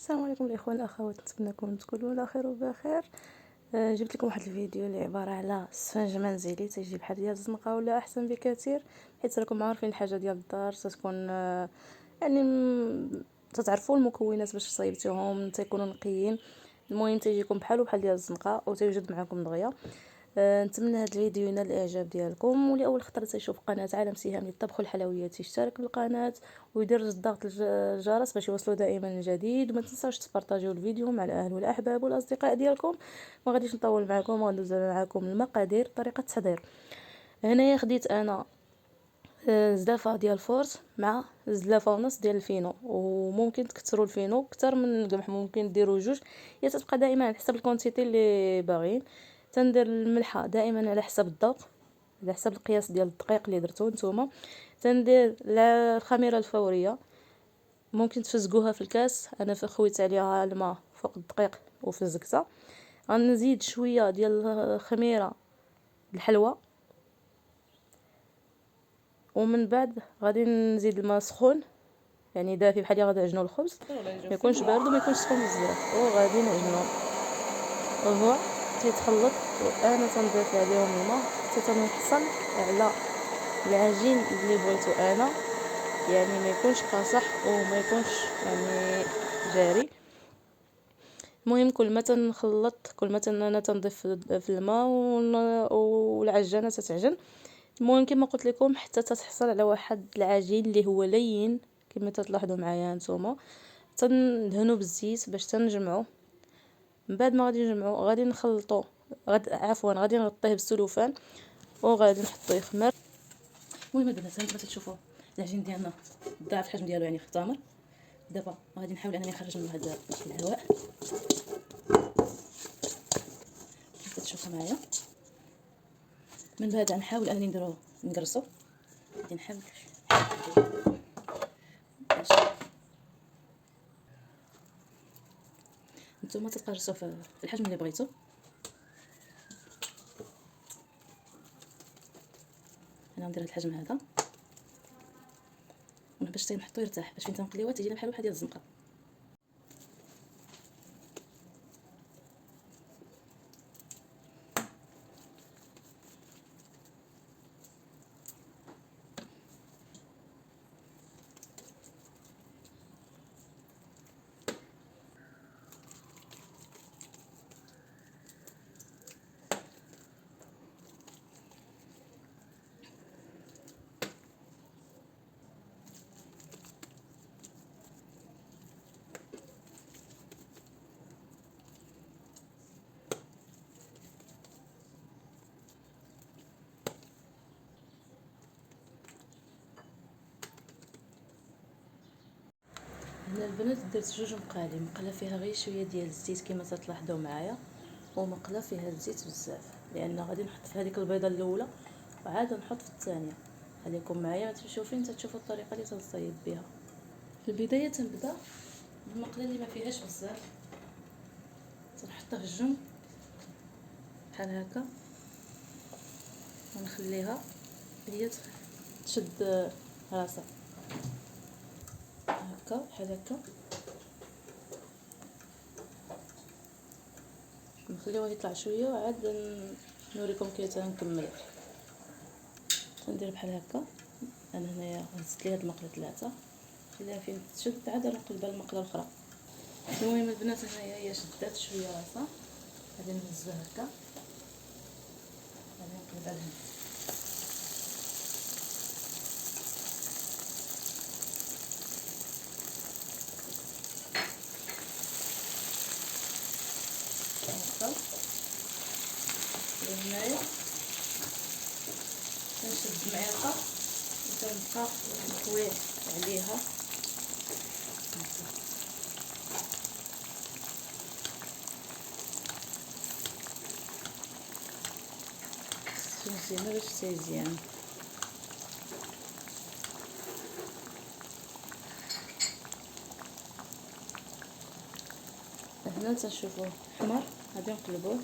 السلام عليكم الاخوان الاخوات، نتمنىكم تكونوا على خير وبخير. جبت لكم واحد الفيديو اللي عباره على اسفنج منزلي تيجي بحال ديال الزنقه ولا احسن بكثير، حيت راكم عارفين الحاجه ديال الدار تتكون يعني تتعرفوا المكونات باش صايبتوهم تيكونوا نقيين. المهم تيجيكم بحال ديال الزنقه وتيوجد معكم دغيا. نتمنى هذا الفيديو ينال الاعجاب ديالكم، واللي اول خطره تيشوف قناه عالم سهام للطبخ والحلويات يشترك بالقناه ويدير ضغط الجرس باش يوصلوا دائما الجديد. وما تنساوش تبارطاجيو الفيديو مع الاهل والاحباب والاصدقاء ديالكم. ما غاديش نطول معكم وغندوز معكم المقادير طريقه التحضير. هنايا خديت انا زلافه ديال الفورس مع زلافه ونص ديال الفينو، وممكن تكثروا الفينو اكثر من القمح، ممكن ديروا جوج، هي تتبقى دائما على حسب الكونتيتي اللي باغيين. تندير الملحه دائما على حسب الذوق، على حسب القياس ديال الدقيق اللي درتو نتوما. تندير الخميره الفوريه، ممكن تفزقوها في الكاس، انا خويت عليها الماء فوق الدقيق وفزقتها. غنزيد شويه ديال الخميره الحلوه، ومن بعد غادي نزيد الماء سخون يعني دافي بحال اللي غادي نعجنوا الخبز، ما يكونش بارد وما يكونش سخون بزاف، وغادي نعجنوه وهو تيتخلط. وانا تنضيف عليهم الماء حتى تنحصل على العجين اللي بغيتو انا، يعني ما يكونش قاصح وما يكونش يعني جاري. المهم كل ما تنخلط كل ما انا تنضيف في الماء والعجانه تتعجن. المهم كما قلت لكم حتى تتحصل على واحد العجين اللي هو لين كما تلاحظوا معايا نتوما. تندهنوا بالزيت باش تنجمعوا. من بعد ما غادي نجمعوا غادي نخلطوا غادي نغطيه بالسلوفان وغادي نحطوه يخمر. المهم البنات هانتوما تشوفوا العجين ديالنا ضاعف الحجم ديالو يعني اختمر. دابا غادي نحاول انني نخرج منه هذا الهواء كيف تشوفوا معايا. من بعد نحاول انني نقرصو. غادي نحاول نتوما تقرصوا في الحجم اللي بغيتو. انا ندير هذا الحجم هذا باش تنحطو يرتاح، باش فين تنقليوه تجينا بحال ديال الزنقه. هنا البنات درت جوج مقله فيها غير شويه ديال الزيت كما تلاحظوا معايا، ومقله فيها الزيت بزاف لان غادي نحط في هذيك البيضه الاولى وعاد نحط في الثانيه. خليكم معايا ما تمشيو فين تشوفوا الطريقه اللي تنصايب بها. في البدايه تنبدا بالمقله اللي ما فيهاش بزاف، تنحطها في الجنب بحال هكا ونخليها هي تشد راسها هكا بحال هكا. نخليوه يطلع شويه وعاد نوريكم كيف تنكمل. ندير بحال هكا. انا هنايا هزت لي هاد المقله 3 خليها فين تشد عاد نقلبها المقله الاخرى. المهم البنات هنايا هي شدات شويه راسها، غادي نهزها هكا غادي نقلبها لهنا هكا. وهنايا كنشد معلقه وتنبقى نطوي عليها مزيانه باش تيزيان. هنا تنشوفوه حمر غادي نقلبوه.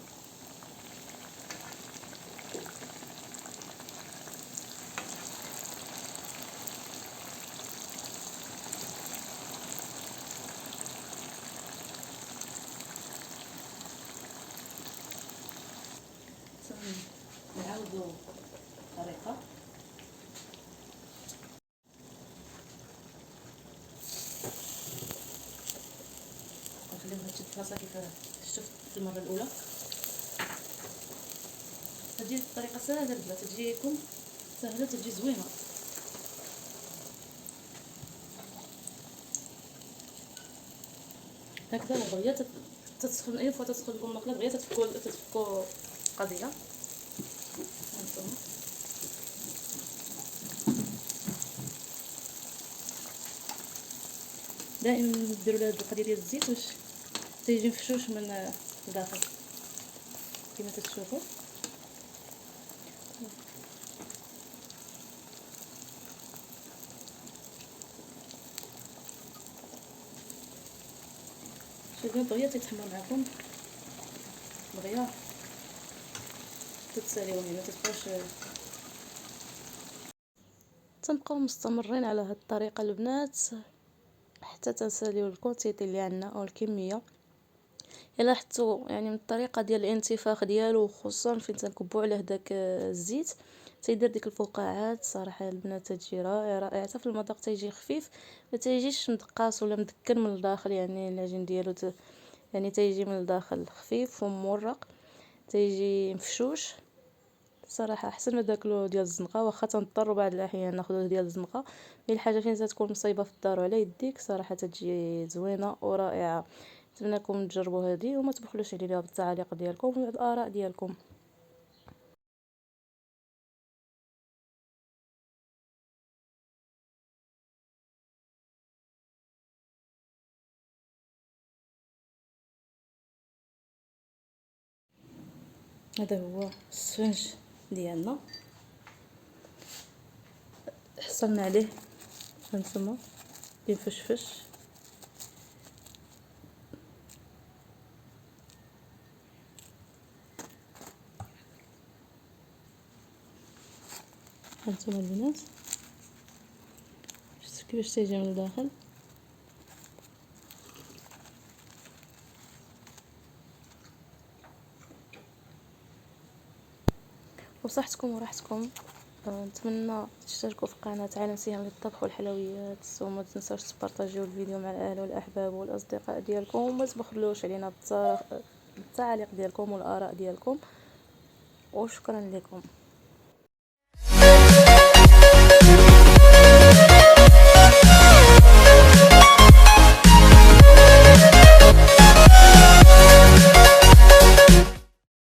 نعاودو الطريقه. نخليوها تشد راسها كيف شفت في المره الاولى. تجي الطريقه سهله بلا تجيكم سهله، تجي زوينه. هكذا دغيا تتسخن. اي فوا تتسخن لكم المقله دغيا تتفكوا قضيه. هانتوما دائما ديروا لها هاد القضيه ديال الزيت واش تيجي مفشوش من الداخل كما تتشوفوا. شوفوا دغيا تيتحمر معكم دغيا تتساليو، يعني ما تبقاوش. تنبقاو مستمرين على هاد الطريقه البنات حتى تنساليو الكونتيتي اللي عندنا او الكميه. الا لاحظتوا يعني من الطريقه ديال الانتفاخ ديالو، خصوصا فين تنكبوا عليه داك الزيت تيدير ديك الفقاعات. صراحه البنات تجي رائعه حتى في المذاق، تيجي خفيف ما تيجيش مدقاس ولا مدكن من الداخل. يعني العجين ديالو يعني تيجي من الداخل خفيف ومورق، تيجي مفشوش. صراحه احسن ما داكلو ديال الزنقه، واخا تنضطروا بعض الاحيان ناخذوه ديال الزنقه، مي الحاجه فين تكون مصيبه في الدار وعلى يديك صراحه تجي زوينه ورائعه. نتمنىكم تجربوا هذه وما تبخلوش علينا بالتعاليق ديالكم والاراء ديالكم. هذا هو السفنج ديالنا، حصلنا عليه هانتوما كيفشفش. هانتوما البنات شفتوا كيفاش تيجي من الداخل. وصحتكم وراحتكم. نتمنى تشتركوا في قناه عالم سهام للطبخ والحلويات، وما تنساوش تبارطاجيو الفيديو مع الاهل والاحباب والاصدقاء ديالكم، وما تبخلوش علينا بالتعاليق ديالكم والاراء ديالكم. وشكرا لكم.